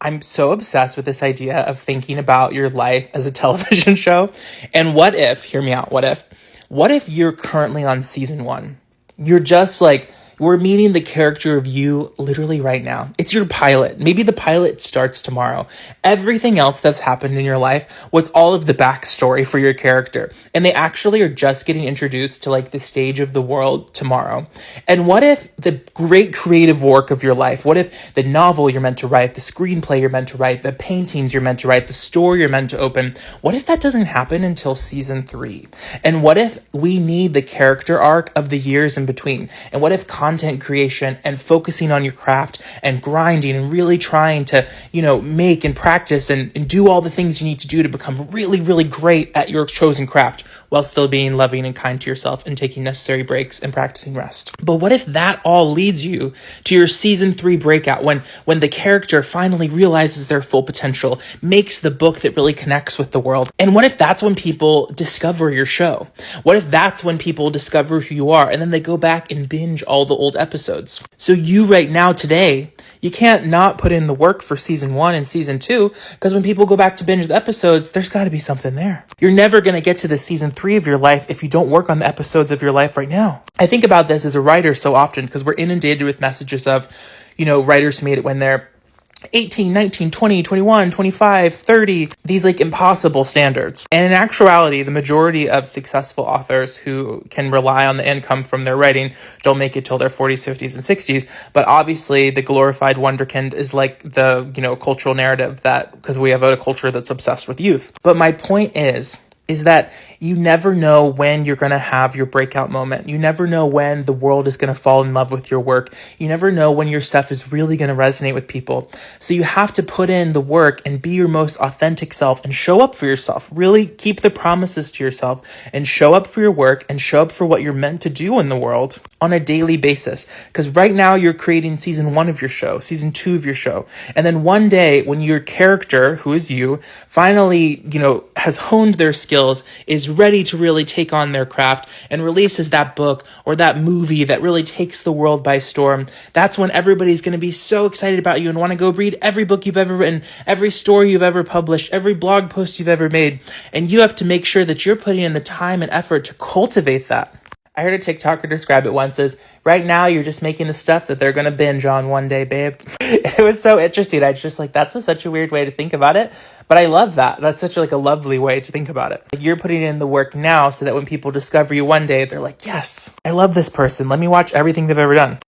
I'm so obsessed with this idea of thinking about your life as a television show. And what if, hear me out, what if you're currently on season one? You're just like, we're meeting the character of you literally right now. It's your pilot. Maybe the pilot starts tomorrow. Everything else that's happened in your life was all of the backstory for your character. And they actually are just getting introduced to like the stage of the world tomorrow. And what if the great creative work of your life, what if the novel you're meant to write, the screenplay you're meant to write, the paintings you're meant to write, the store you're meant to open, what if that doesn't happen until season 3? And what if we need the character arc of the years in between? And what if content creation and focusing on your craft and grinding and really trying to, make and practice and do all the things you need to do to become really, really great at your chosen craft while still being loving and kind to yourself and taking necessary breaks and practicing rest? But what if that all leads you to your season 3 breakout when the character finally realizes their full potential, makes the book that really connects with the world? And what if that's when people discover your show? What if that's when people discover who you are and then they go back and binge all the old episodes? So you right now today, you can't not put in the work for season 1 and season 2, because when people go back to binge the episodes, there's got to be something there. You're never going to get to the season 3 of your life if you don't work on the episodes of your life right now. I think about this as a writer so often because we're inundated with messages of, writers who made it when they're 18, 19, 20, 21, 25, 30, these like impossible standards. And in actuality, the majority of successful authors who can rely on the income from their writing don't make it till their 40s, 50s, and 60s. But obviously the glorified wonderkind is like the, cultural narrative that, because we have a culture that's obsessed with youth. But my point is that you never know when you're going to have your breakout moment. You never know when the world is going to fall in love with your work. You never know when your stuff is really going to resonate with people. So you have to put in the work and be your most authentic self and show up for yourself. Really keep the promises to yourself and show up for your work and show up for what you're meant to do in the world on a daily basis. Because right now you're creating season 1 of your show, season 2 of your show. And then one day when your character, who is you, finally, has honed their skills, is ready to really take on their craft and releases that book or that movie that really takes the world by storm, that's when everybody's going to be so excited about you and want to go read every book you've ever written, every story you've ever published, every blog post you've ever made. And you have to make sure that you're putting in the time and effort to cultivate that. I heard a TikToker describe it once as, right now you're just making the stuff that they're going to binge on one day, babe. It was so interesting. I was just like, that's such a weird way to think about it. But I love that. That's such a lovely way to think about it. Like, you're putting in the work now so that when people discover you one day, they're like, yes, I love this person. Let me watch everything they've ever done.